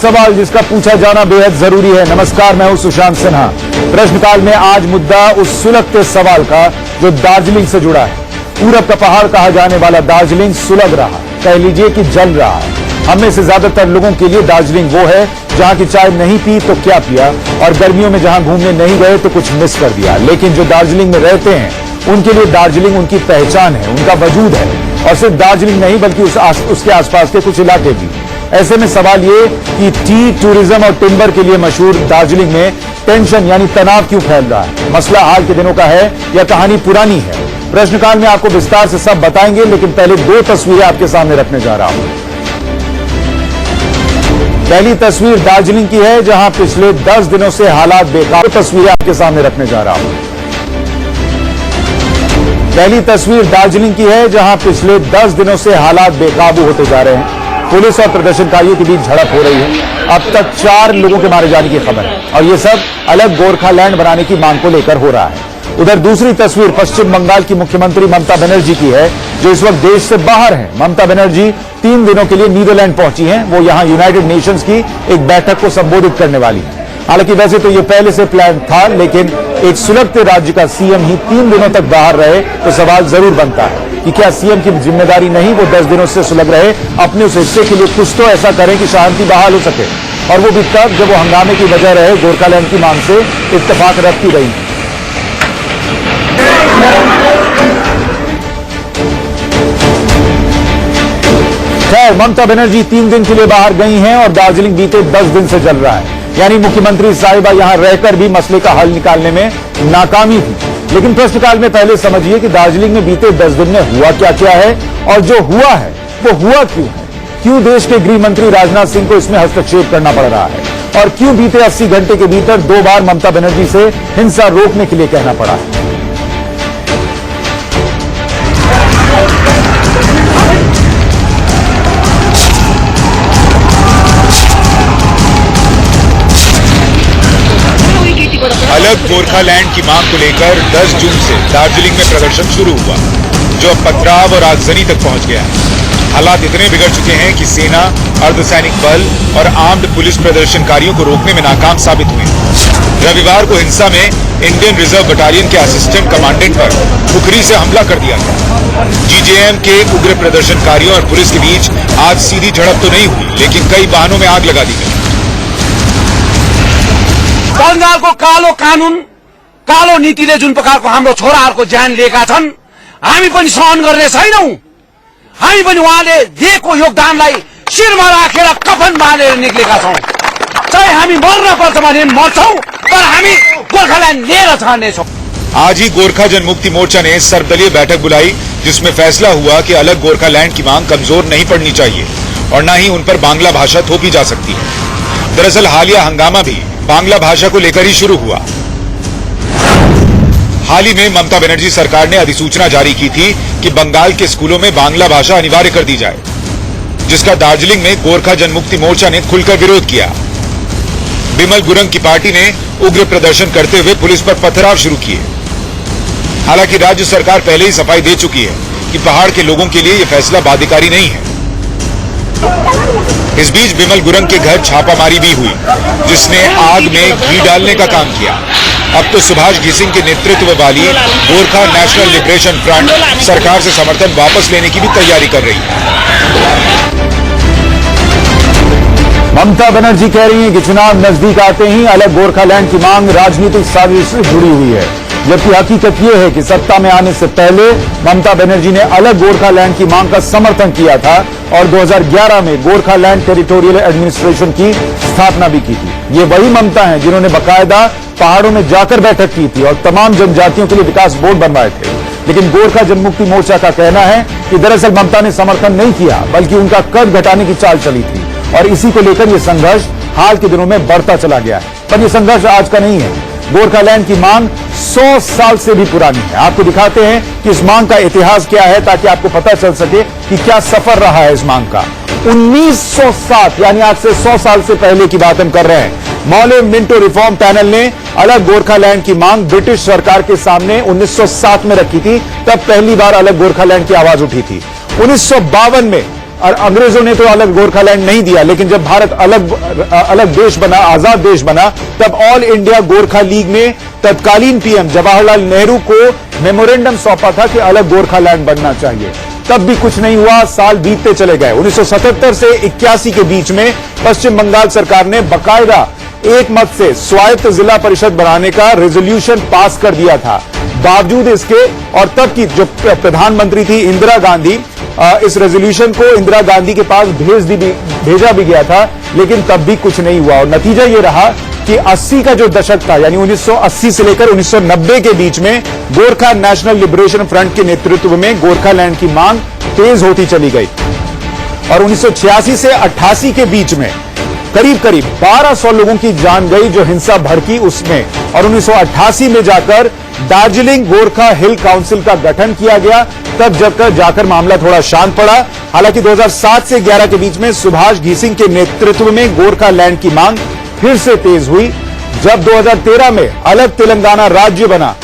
सवाल जिसका पूछा जाना बेहद जरूरी है। नमस्कार, मैं हूं सुशांत सिन्हा। प्रश्नकाल में आज मुद्दा उस सुलगते सवाल का जो दार्जिलिंग से जुड़ा है। पूरब का पहाड़ कहा जाने वाला दार्जिलिंग सुलग रहा, कह लीजिए कि जल रहा है। हम में से ज्यादातर लोगों के लिए दार्जिलिंग वो है जहां की चाय नहीं पी तो क्या पिया, और गर्मियों में जहां घूमने नहीं गए तो कुछ मिस कर दिया। लेकिन जो दार्जिलिंग में रहते हैं उनके लिए दार्जिलिंग उनकी पहचान है, उनका वजूद है। और सिर्फ दार्जिलिंग नहीं बल्कि उसके आसपास के कुछ इलाके भी। ऐसे में सवाल ये कि टी, टूरिज्म और टिम्बर के लिए मशहूर दार्जिलिंग में टेंशन यानी तनाव क्यों फैल रहा है? मसला हाल के दिनों का है या कहानी पुरानी है? प्रश्नकाल में आपको विस्तार से सब बताएंगे, लेकिन पहले दो तस्वीरें आपके सामने रखने जा रहा हूं। पहली तस्वीर दार्जिलिंग की है जहां पिछले 10 दिनों से हालात बेकार। तस्वीरें आपके सामने रखने जा रहा हूं। पहली तस्वीर दार्जिलिंग की है जहां पिछले 10 दिनों से हालात बेकाबू होते जा रहे हैं। पुलिस और प्रदर्शनकारियों के बीच झड़प हो रही है। अब तक 4 लोगों के मारे जाने की खबर है, और ये सब अलग गोरखालैंड बनाने की मांग को लेकर हो रहा है। उधर दूसरी तस्वीर पश्चिम बंगाल की मुख्यमंत्री ममता बनर्जी की है, जो इस वक्त देश से बाहर हैं। ममता बनर्जी 3 दिनों के लिए नीदरलैंड पहुंची हैं। वो यहां यूनाइटेड नेशंस की एक बैठक को संबोधित करने वाली है। हालांकि वैसे तो ये पहले से प्लान था, लेकिन एक सुलगते राज्य का सीएम ही 3 दिनों तक बाहर रहे तो सवाल जरूर बनता है कि क्या सीएम की जिम्मेदारी नहीं वो 10 दिनों से सुलग रहे? अपने उस हिस्से के लिए कुछ तो ऐसा करें कि शांति बहाल हो सके, और वो भी तब जब वो हंगामे की वजह रहे गोरखालैंड की मांग से इत्तेफाक रखती रही। खैर, ममता बनर्जी 3 दिन के लिए बाहर गई हैं और दार्जिलिंग बीते 10 दिन से जल रहा है। यानी मुख्यमंत्री साहिबा यहां रहकर भी मसले का हल निकालने में नाकामी थी। लेकिन प्रश्नकाल में पहले समझिए कि दार्जिलिंग में बीते 10 दिन में हुआ क्या क्या है, और जो हुआ है वो हुआ क्यों है? क्यों देश के गृह मंत्री राजनाथ सिंह को इसमें हस्तक्षेप करना पड़ रहा है, और क्यों बीते 80 घंटे के भीतर 2 बार ममता बनर्जी से हिंसा रोकने के लिए कहना पड़ा है? अलग गोरखालैंड की मांग को लेकर 10 जून से दार्जिलिंग में प्रदर्शन शुरू हुआ, जो अब पथराव और आगजनी तक पहुंच गया है। हालात इतने बिगड़ चुके हैं कि सेना, अर्धसैनिक बल और आर्म्ड पुलिस प्रदर्शनकारियों को रोकने में नाकाम साबित हुए। रविवार को हिंसा में इंडियन रिजर्व बटालियन के असिस्टेंट कमांडेंट पर खुखरी से हमला कर दिया गया। जीजेएम के उग्र प्रदर्शनकारियों और पुलिस के बीच आज सीधी झड़प तो नहीं हुई, लेकिन कई वाहनों में आग लगा दी गई। बंगालको कालो कानून, कालो नीतिले जुन प्रकारको हाम्रो छोराहरूको ज्यान लिएका छन्, हामी पनि सहन गर्ने छैनौं। हामी पनि उहाँले दिएको योगदानलाई शिरमा राखेर कफन बाँधेर निक्लेका छौं। चाहे हामी मर्न पर्छ भने मर्छौं, तर हामी गोर्खाल्यान्ड लिएर छाड्नेछौं। आज ही गोरखा जनमुक्ति मोर्चा ने सर्वदलीय बैठक बुलाई, जिसमें फैसला हुआ कि अलग गोरखालैंड की मांग कमजोर नहीं पड़नी चाहिए और न ही उन पर बांग्ला भाषा थोपी जा सकती है। दरअसल हालिया हंगामा भी बांग्ला भाषा को लेकर ही शुरू हुआ। हाल ही में ममता बनर्जी सरकार ने अधिसूचना जारी की थी कि बंगाल के स्कूलों में बांग्ला भाषा अनिवार्य कर दी जाए, जिसका दार्जिलिंग में गोरखा जनमुक्ति मोर्चा ने खुलकर विरोध किया। बिमल गुरंग की पार्टी ने उग्र प्रदर्शन करते हुए पुलिस पर पथराव शुरू किए। हालांकि राज्य सरकार पहले ही सफाई दे चुकी है कि पहाड़ के लोगों के लिए यह फैसला बाध्यकारी नहीं है। इस बीच बिमल गुरंग के घर छापामारी भी हुई, जिसने आग में घी डालने का काम किया। अब तो सुभाष घिसिंग के नेतृत्व वाली गोरखा नेशनल लिबरेशन फ्रंट सरकार से समर्थन वापस लेने की भी तैयारी कर रही है। ममता बनर्जी कह रही हैं कि चुनाव नजदीक आते ही अलग गोरखालैंड की मांग राजनीतिक साजिश से जुड़ी हुई है, जबकि हकीकत यह है कि सत्ता में आने से पहले ममता बनर्जी ने अलग गोरखालैंड की मांग का समर्थन किया था और 2011 में गोरखालैंड टेरिटोरियल एडमिनिस्ट्रेशन की स्थापना भी की थी। ये वही ममता हैं जिन्होंने बाकायदा पहाड़ों में जाकर बैठक की थी और तमाम जनजातियों के लिए विकास बोर्ड बनवाए थे। लेकिन गोरखा जनमुक्ति मोर्चा का कहना है कि दरअसल ममता ने समर्थन नहीं किया, बल्कि उनका कद घटाने की चाल चली थी, और इसी को लेकर यह संघर्ष हाल के दिनों में बढ़ता चला गया है। पर यह संघर्ष आज का नहीं है। गोरखालैंड की मांग 100 साल से भी पुरानी है। आपको दिखाते हैं कि इस मांग का इतिहास क्या है, ताकि आपको पता चल सके कि क्या सफर रहा है इस मांग का। 1907 यानी आज से 100 साल से पहले की बात हम कर रहे हैं। मौले मिंटो रिफॉर्म पैनल ने अलग गोरखालैंड की मांग ब्रिटिश सरकार के सामने 1907 में रखी थी। तब पहली बार अलग गोरखालैंड की आवाज उठी थी। 1952 में और अंग्रेजों ने तो अलग गोरखालैंड नहीं दिया, लेकिन जब भारत अलग देश बना, आजाद देश बना, तब ऑल इंडिया गोरखा लीग ने तत्कालीन पीएम जवाहरलाल नेहरू को मेमोरेंडम सौंपा था कि अलग गोरखालैंड बनना चाहिए। तब भी कुछ नहीं हुआ, साल बीतते चले गए। 1977 से 81 के बीच में पश्चिम बंगाल सरकार ने बकायदा एक मत से स्वायत्त जिला परिषद बनाने का रेजोल्यूशन पास कर दिया था। बावजूद इसके, और तब की जो प्रधानमंत्री थी इंदिरा गांधी, इस रेजोल्यूशन को इंदिरा गांधी के पास भेजा भी गया था, लेकिन तब भी कुछ नहीं हुआ। और नतीजा यह रहा कि 80 का जो दशक था, यानी 1980 से लेकर 1990 के बीच में गोरखा नेशनल लिबरेशन फ्रंट के नेतृत्व में गोरखालैंड की मांग तेज होती चली गई। और 1986 से 88 के बीच में करीब 1200 लोगों की जान गई जो हिंसा भड़की उसमें। और 1988 में जाकर दार्जिलिंग गोरखा हिल काउंसिल का गठन किया गया। तब जाकर मामला थोड़ा शांत पड़ा। हालांकि 2007 से 11 के बीच में सुभाष घीसिंग के नेतृत्व में गोरखालैंड की मांग फिर से तेज हुई। जब 2013 में अलग तेलंगाना राज्य बना,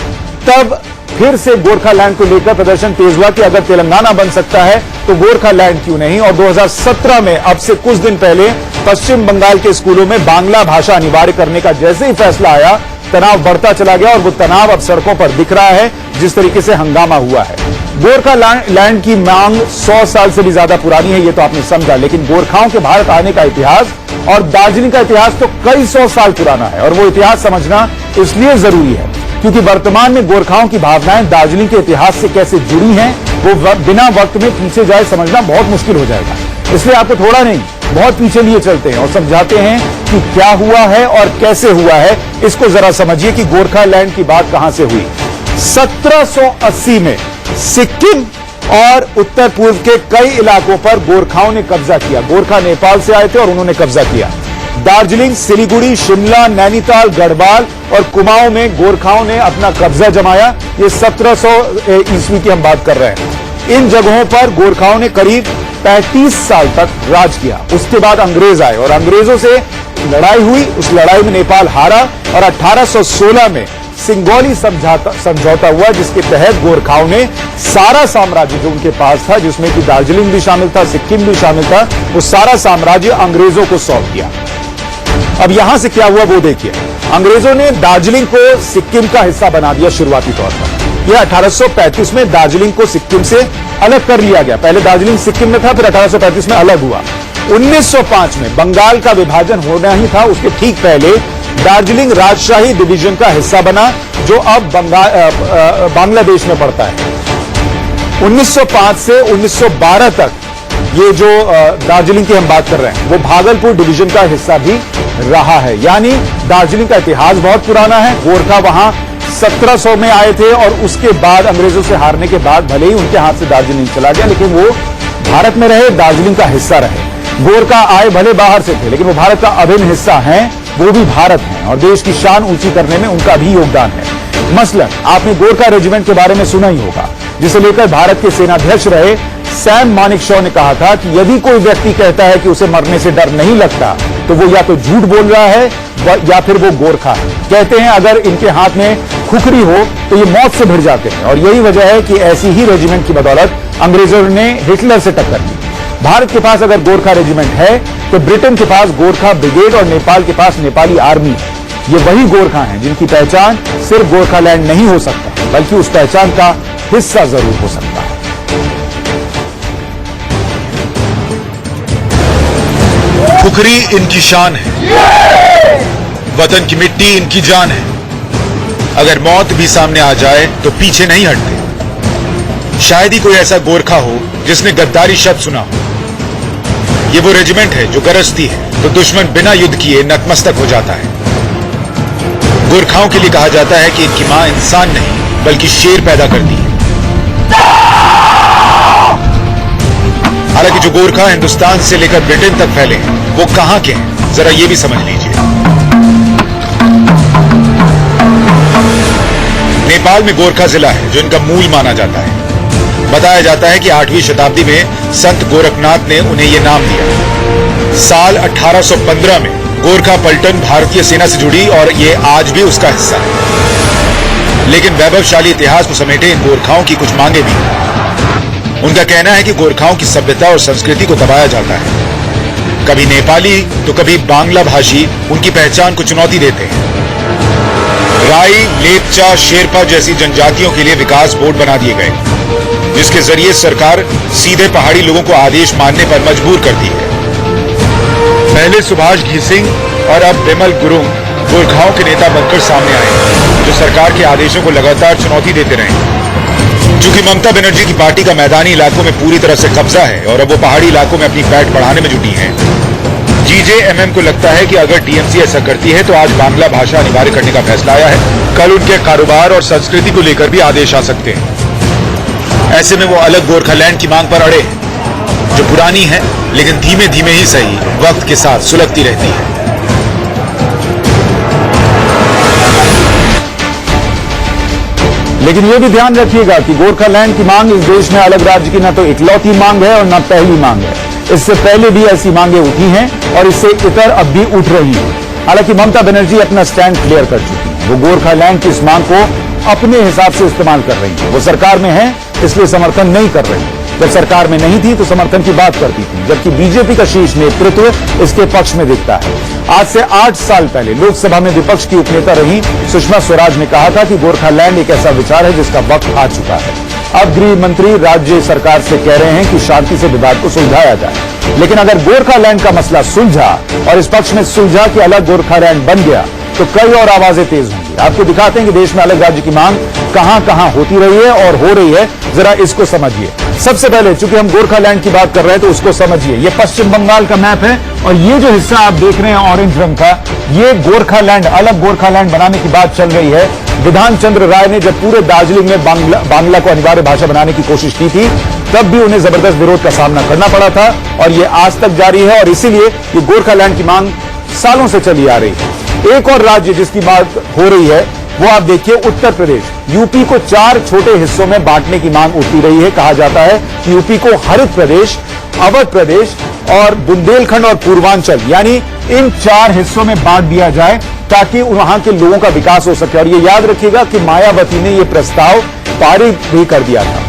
तब फिर से गोरखालैंड को लेकर प्रदर्शन तेज हुआ कि अगर तेलंगाना बन सकता है तो गोरखालैंड क्यों नहीं। और 2017 में, अब से कुछ दिन पहले, पश्चिम बंगाल के स्कूलों में बांग्ला भाषा अनिवार्य करने का जैसे ही फैसला आया, तनाव बढ़ता चला गया। और वो तनाव अब सड़कों पर दिख रहा है, जिस तरीके से हंगामा हुआ है। गोरखालैंड की मांग 100 साल से भी ज्यादा पुरानी है, ये तो आपने समझा, लेकिन गोरखाओं के भारत आने का इतिहास और दार्जिलिंग का इतिहास तो कई 100 साल पुराना है। और वो इतिहास समझना इसलिए जरूरी है क्योंकि वर्तमान में गोरखाओं की भावनाएं दार्जिलिंग के इतिहास से कैसे जुड़ी हैं, वो बिना वक्त में पीछे जाए समझना बहुत मुश्किल हो जाएगा। इसलिए आपको थोड़ा नहीं, बहुत पीछे लिए चलते हैं और समझाते हैं कि क्या हुआ है और कैसे हुआ है। इसको जरा समझिए कि गोरखालैंड की बात कहां से हुई। 1780 में सिक्किम और उत्तर पूर्व के कई इलाकों पर गोरखाओं ने कब्जा किया। गोरखा नेपाल से आए थे और उन्होंने कब्जा किया। दार्जिलिंग, सिलीगुड़ी, शिमला, नैनीताल, गढ़वाल और कुमाऊं में गोरखाओं ने अपना कब्जा जमाया। ये 1700 ईस्वी की हम बात कर रहे हैं। इन जगहों पर गोरखाओं ने करीब 35 साल तक राज किया। उसके बाद अंग्रेज आए और अंग्रेजों से लड़ाई हुई। उस लड़ाई में नेपाल हारा और 1816 में सिंगौली समझौता हुआ, जिसके तहत गोरखाओं ने सारा साम्राज्य जो उनके पास था, जिसमें कि दार्जिलिंग भी शामिल था, सिक्किम भी शामिल था, वो सारा साम्राज्य अंग्रेजों को सौंप दिया। अब यहां से क्या हुआ वो देखिए। अंग्रेजों ने दार्जिलिंग को सिक्किम का हिस्सा बना दिया शुरुआती तौर पर। यह 1835 में दार्जिलिंग को सिक्किम से अलग कर लिया गया। पहले दार्जिलिंग सिक्किम में था, फिर 1835 में अलग हुआ। 1905 में बंगाल का विभाजन होना ही था, उसके ठीक पहले दार्जिलिंग राजशाही डिवीजन का हिस्सा बना, जो अब बांग्लादेश में पड़ता है। 1905 से 1912 तक ये जो दार्जिलिंग की हम बात कर रहे हैं, वो भागलपुर डिवीजन का हिस्सा भी रहा है। यानी दार्जिलिंग का इतिहास बहुत पुराना है। गोरखा वहां 1700 में आए थे और उसके बाद अंग्रेजों से हारने के बाद भले ही उनके हाथ से दार्जिलिंग चला गया, लेकिन वो भारत में रहे, दार्जिलिंग का हिस्सा रहे। गोरखा आए भले बाहर से थे, लेकिन वो भारत का अभिन्न हिस्सा हैं, वो भी भारत हैं और देश की शान ऊंची करने में उनका भी योगदान है। मसलन आपने गोरखा रेजिमेंट के बारे में सुना ही होगा, जिसे लेकर भारत के सेनाध्यक्ष रहे सैम मानेकशॉ ने कहा था कि यदि कोई व्यक्ति कहता है कि उसे मरने से डर नहीं लगता, तो वो या तो झूठ बोल रहा है या फिर वो गोरखा है। कहते हैं अगर इनके हाथ में खुखरी हो तो ये मौत से भिड़ जाते हैं। और यही वजह है कि ऐसी ही रेजिमेंट की बदौलत अंग्रेजों ने हिटलर से टक्कर दी। भारत के पास अगर गोरखा रेजिमेंट है तो ब्रिटेन के पास गोरखा ब्रिगेड और नेपाल के पास नेपाली आर्मी है। ये वही गोरखा हैं जिनकी पहचान सिर्फ गोरखालैंड नहीं हो सकता, बल्कि उस पहचान का हिस्सा जरूर हो सकता है। खुखरी इनकी शान है, वतन की मिट्टी इनकी जान है। अगर मौत भी सामने आ जाए तो पीछे नहीं हटते। शायद ही कोई ऐसा गोरखा हो जिसने गद्दारी शब्द सुना हो। ये वो रेजिमेंट है जो गरजती है तो दुश्मन बिना युद्ध किए नतमस्तक हो जाता है। गोरखाओं के लिए कहा जाता है कि इनकी मां इंसान नहीं बल्कि शेर पैदा करती है। हालांकि जो गोरखा हिंदुस्तान से लेकर ब्रिटेन तक फैले हैं, वो कहां के हैं, जरा ये भी समझ लीजिए। नेपाल में गोरखा जिला है जो इनका मूल माना जाता है। बताया जाता है कि 8वीं शताब्दी में संत गोरखनाथ ने उन्हें यह नाम दिया। साल 1815 में गोरखा पलटन भारतीय सेना से जुड़ी और ये आज भी उसका हिस्सा है। लेकिन वैभवशाली इतिहास को समेटे इन गोरखाओं की कुछ मांगे भी। उनका कहना है कि गोरखाओं की सभ्यता और संस्कृति को दबाया जाता है। कभी नेपाली तो कभी बांग्ला भाषी उनकी पहचान को चुनौती देते हैं। राई, लेपचा, शेरपा जैसी जनजातियों के लिए विकास बोर्ड बना दिए गए, जिसके जरिए सरकार सीधे पहाड़ी लोगों को आदेश मानने पर मजबूर करती है। पहले सुभाष घीसिंग और अब बिमल गुरुंग गोरखाओं के नेता बनकर सामने आए, जो सरकार के आदेशों को लगातार चुनौती देते रहे। चूंकि ममता बनर्जी की पार्टी का मैदानी इलाकों में पूरी तरह से कब्जा है और अब वो पहाड़ी इलाकों में अपनी पैठ बढ़ाने में जुटी है, जीजेएमएम को लगता है कि अगर टीएमसी ऐसा करती है तो आज बांग्ला भाषा अनिवार्य करने का फैसला आया है। कल उनके कारोबार और संस्कृति को लेकर भी आदेश आ सकते हैं। ऐसे में वो अलग गोरखालैंड की मांग पर अड़े हैं, जो पुरानी है लेकिन धीमे धीमे ही सही वक्त के साथ सुलगती रहती है। लेकिन यह भी ध्यान रखिएगा कि गोरखालैंड की मांग इस देश में अलग राज्य की न तो इकलौती मांग है और न पहली मांग है। इससे पहले भी ऐसी मांगें उठी हैं और इससे इतर अब भी उठ रही हैं। हालांकि ममता बनर्जी अपना स्टैंड क्लियर कर चुकी हैं। वो गोरखालैंड की इस मांग को अपने हिसाब से इस्तेमाल कर रही हैं। वो सरकार में है इसलिए समर्थन नहीं कर रही। जब सरकार में नहीं थी तो समर्थन की बात करती थी, जबकि बीजेपी का शीर्ष नेतृत्व इसके पक्ष में दिखता है। आज से 8 साल पहले लोकसभा में विपक्ष की उपनेता रही सुषमा स्वराज ने कहा था कि गोरखालैंड एक ऐसा विचार है जिसका वक्त आ चुका है। अब गृह मंत्री राज्य सरकार से कह रहे हैं कि शांति से विवाद को सुलझाया जाए। लेकिन अगर गोरखालैंड का मसला सुलझा और इस पक्ष में सुलझा कि अलग गोरखालैंड बन गया तो कई और आवाजें तेज होंगी। आपको दिखाते हैं कि देश में अलग राज्य की मांग कहां कहां होती रही है और हो रही है, जरा इसको समझिए। सबसे पहले चूंकि हम गोरखालैंड की बात कर रहे हैं तो उसको समझिए। ये पश्चिम बंगाल का मैप है और ये जो हिस्सा आप देख रहे हैं ऑरेंज रंग का, ये गोरखालैंड, अलग गोरखालैंड बनाने की बात चल रही है। विधान चंद्र राय ने जब पूरे दार्जिलिंग में बांग्ला को अनिवार्य भाषा बनाने की कोशिश की थी, तब भी उन्हें जबरदस्त विरोध का सामना करना पड़ा था और ये आज तक जारी है। और इसीलिए ये गोरखालैंड की मांग सालों से चली आ रही है। एक और राज्य जिसकी बात हो रही है वो आप देखिए उत्तर प्रदेश। यूपी को 4 छोटे हिस्सों में बांटने की मांग उठती रही है। कहा जाता है कि यूपी को हरित प्रदेश, अवध प्रदेश और बुंदेलखंड और पूर्वांचल यानी इन 4 हिस्सों में बांट दिया जाए ताकि वहां के लोगों का विकास हो सके। और ये याद रखिएगा कि मायावती ने यह प्रस्ताव पारित भी कर दिया था।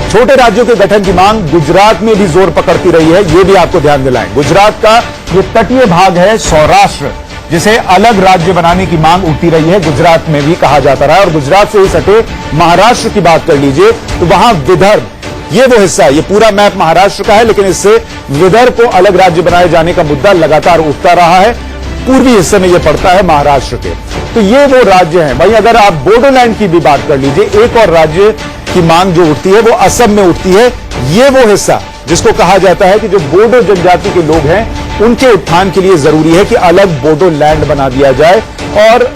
छोटे राज्यों के गठन की मांग गुजरात में भी जोर पकड़ती रही है, यह भी आपको ध्यान दिलाएं। गुजरात का यह तटीय भाग है सौराष्ट्र, जिसे अलग राज्य बनाने की मांग उठती रही है। गुजरात में भी कहा जाता रहा। और गुजरात से ही सटे महाराष्ट्र की बात कर लीजिए तो वहां विदर्भ, ये वो हिस्सा है, ये पूरा मैप महाराष्ट्र का है, लेकिन इससे विदर्भ को अलग राज्य बनाए जाने का मुद्दा लगातार उठता रहा है। पूर्वी हिस्से में यह पड़ता है महाराष्ट्र के। तो ये वो राज्य हैं। वहीं अगर आप बोडोलैंड की भी बात कर लीजिए, एक और राज्य की मांग जो उठती है वो असम में उठती है। ये वो हिस्सा जिसको कहा जाता है कि जो बोडो जनजाति के लोग हैं उनके उत्थान के लिए जरूरी है कि अलग बोडोलैंड बना दिया जाए। और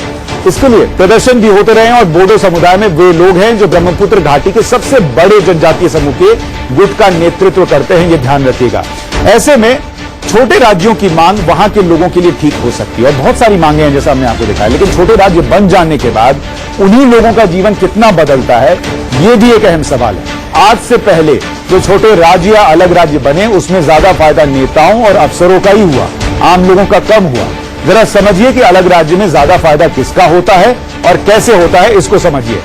इसके लिए प्रदर्शन भी होते रहे और बोडो समुदाय में वे लोग हैं जो ब्रह्मपुत्र घाटी के सबसे बड़े जनजातीय समूह के गुट का नेतृत्व करते हैं, ये ध्यान रखिएगा। ऐसे में छोटे राज्यों की मांग वहां के लोगों के लिए ठीक हो सकती है और बहुत सारी मांगे हैं जैसा हमने आपको दिखाया। लेकिन छोटे राज्य बन जाने के बाद उन्हीं लोगों का जीवन कितना बदलता है, ये भी एक अहम सवाल है। आज से पहले जो छोटे राज्य या अलग राज्य बने उसमें ज्यादा फायदा नेताओं और अफसरों का ही हुआ, आम लोगों का कम हुआ। जरा समझिए कि अलग राज्य में ज्यादा फायदा किसका होता है और कैसे होता है, इसको समझिए।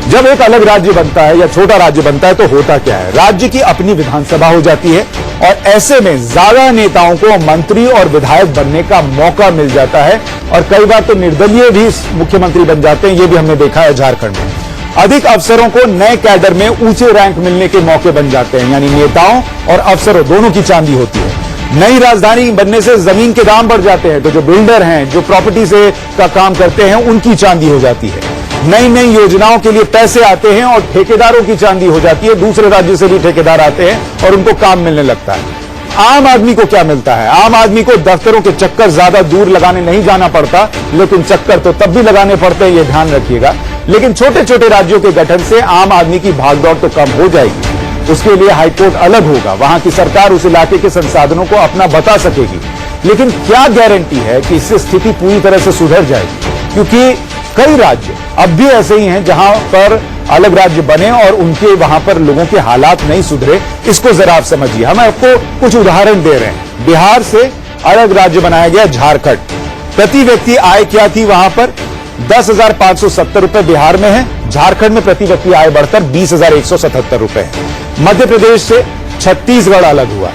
जब एक अलग राज्य बनता है या छोटा राज्य बनता है तो होता क्या है, राज्य की अपनी विधानसभा हो जाती है और ऐसे में ज्यादा नेताओं को मंत्री और विधायक बनने का मौका मिल जाता है और कई बार तो निर्दलीय भी मुख्यमंत्री बन जाते हैं। ये भी हमने देखा है झारखंड में। अधिक अफसरों को नए कैडर में ऊंचे रैंक मिलने के मौके बन जाते हैं, यानी नेताओं और अफसरों दोनों की चांदी होती है। नई राजधानी बनने से जमीन के दाम बढ़ जाते हैं तो जो बिल्डर हैं, जो प्रॉपर्टी से का काम करते हैं, उनकी चांदी हो जाती है। नई नई योजनाओं के लिए पैसे आते हैं और ठेकेदारों की चांदी हो जाती है। दूसरे राज्य से भी ठेकेदार आते हैं और उनको काम मिलने लगता है। आम आदमी को क्या मिलता है, आम आदमी को दफ्तरों के चक्कर ज्यादा दूर लगाने नहीं जाना पड़ता, लेकिन चक्कर तो तब भी लगाने पड़ते हैं, ये ध्यान रखिएगा। लेकिन छोटे छोटे राज्यों के गठन से आम आदमी की भागदौड़ तो कम हो जाएगी। उसके लिए हाईकोर्ट अलग होगा, वहां की सरकार उस इलाके के संसाधनों को अपना बता सकेगी। लेकिन क्या गारंटी है कि इससे स्थिति पूरी तरह से सुधर जाएगी, क्योंकि कई राज्य अब भी ऐसे ही हैं जहां पर अलग राज्य बने और उनके वहां पर लोगों के हालात नहीं सुधरे। इसको जरा आप समझिए। हम आपको कुछ उदाहरण दे रहे हैं। बिहार से अलग राज्य बनाया गया झारखंड। प्रति व्यक्ति आय क्या थी वहां पर, 10,570 रुपए बिहार में है। झारखंड में प्रति व्यक्ति आय बढ़कर 20,177 रुपए है। मध्य प्रदेश से छत्तीसगढ़ अलग हुआ।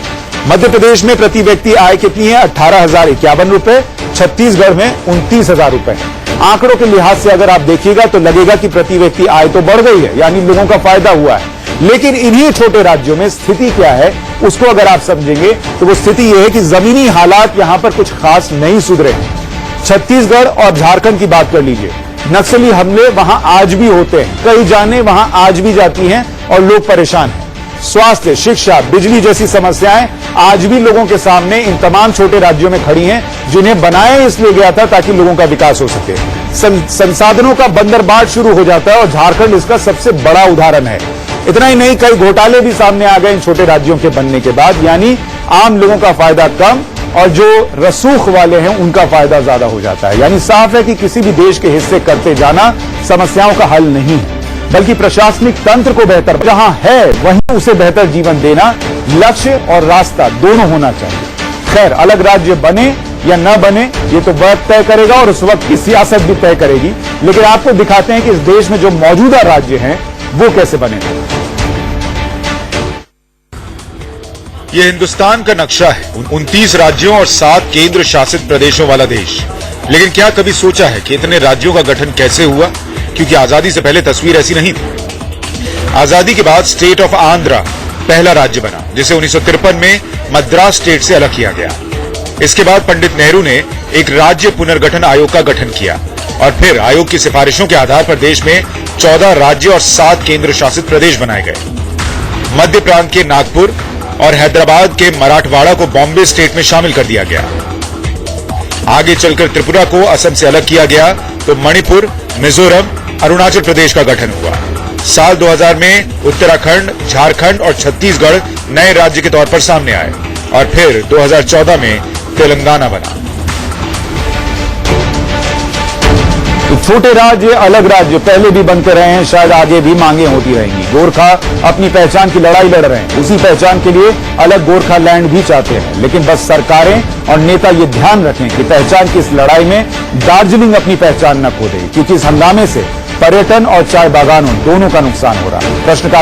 मध्य प्रदेश में प्रति व्यक्ति आय कितनी है? 18,051 रुपए। छत्तीसगढ़ में 29,000 रुपए है। आंकड़ों के लिहाज से अगर आप देखिएगा तो लगेगा कि प्रति व्यक्ति आय तो बढ़ गई है, यानी लोगों का फायदा हुआ है। लेकिन इन्हीं छोटे राज्यों में स्थिति क्या है उसको अगर आप समझेंगे तो वो स्थिति यह है कि जमीनी हालात यहां पर कुछ खास नहीं सुधरे। छत्तीसगढ़ और झारखंड की बात कर लीजिए, नक्सली हमले वहां आज भी होते हैं, कई जानें वहां आज भी जाती हैं और लोग परेशान हैं। स्वास्थ्य, शिक्षा, बिजली जैसी समस्याएं आज भी लोगों के सामने इन तमाम छोटे राज्यों में खड़ी हैं, जिन्हें बनाया इसलिए गया था ताकि लोगों का विकास हो सके। संसाधनों का बंदरबाट शुरू हो जाता है और झारखंड इसका सबसे बड़ा उदाहरण है। इतना ही नहीं, कई घोटाले भी सामने आ गए इन छोटे राज्यों के बनने के बाद, यानी आम लोगों का फायदा कम और जो रसूख वाले हैं उनका फायदा ज्यादा हो जाता है। यानी साफ है कि किसी भी देश के हिस्से करते जाना समस्याओं का हल नहीं है, बल्कि प्रशासनिक तंत्र को बेहतर, जहां है वहीं उसे बेहतर जीवन देना लक्ष्य और रास्ता दोनों होना चाहिए। खैर, अलग राज्य बने या न बने ये तो वक्त तय करेगा और उस वक्त की सियासत भी तय करेगी, लेकिन आपको दिखाते हैं कि इस देश में जो मौजूदा राज्य हैं वो कैसे बने। यह हिंदुस्तान का नक्शा है, 29 राज्यों और 7 केंद्र शासित प्रदेशों वाला देश। लेकिन क्या कभी सोचा है कि इतने राज्यों का गठन कैसे हुआ? क्योंकि आजादी से पहले तस्वीर ऐसी नहीं थी। आजादी के बाद स्टेट ऑफ आंध्रा पहला राज्य बना, जिसे 1953 में मद्रास स्टेट से अलग किया गया। इसके बाद पंडित नेहरू ने एक राज्य पुनर्गठन आयोग का गठन किया और फिर आयोग की सिफारिशों के आधार पर देश में 14 राज्य और 7 केंद्र शासित प्रदेश बनाए गए। मध्य प्रांत के नागपुर और हैदराबाद के मराठवाड़ा को बॉम्बे स्टेट में शामिल कर दिया गया। आगे चलकर त्रिपुरा को असम से अलग किया गया तो मणिपुर, मिजोरम, अरुणाचल प्रदेश का गठन हुआ। साल 2000 में उत्तराखंड, झारखंड और छत्तीसगढ़ नए राज्य के तौर पर सामने आए और फिर 2014 में तेलंगाना बना। छोटे राज्य, अलग राज्य पहले भी बनते रहे हैं, शायद आगे भी मांगे होती रहेंगी। गोरखा अपनी पहचान की लड़ाई लड़ रहे हैं, उसी पहचान के लिए अलग गोरखा लैंड भी चाहते हैं। लेकिन बस सरकारें और नेता ये ध्यान रखें कि पहचान की इस लड़ाई में दार्जिलिंग अपनी पहचान न खो दे, क्योंकि इस हंगामे से पर्यटन और चाय बागानों दोनों का नुकसान हो रहा है। प्रश्न का